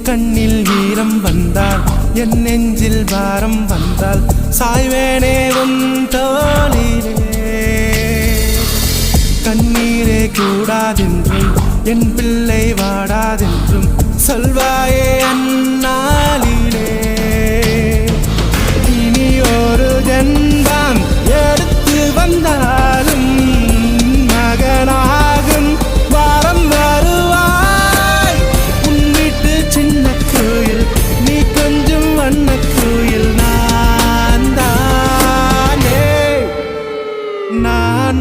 கண்ணில் ஈரம் வந்தால் என் நெஞ்சில் பாரம் வந்தால் சாய்வேனே உன் தோளிலே. கண்ணீரே கூடாதென்றும் என் பிள்ளை வாடாதென்றும் சொல்வாயே அந்நாளிலே. இனி ஒரு ஜென்மம் எடுத்து வந்தாலும் மகனாகும் வாரம் வருவாய். உன் வீட்டு சின்ன கோயில் நீ கொஞ்சம் வண்ண கோயில் நான் தானே. நான்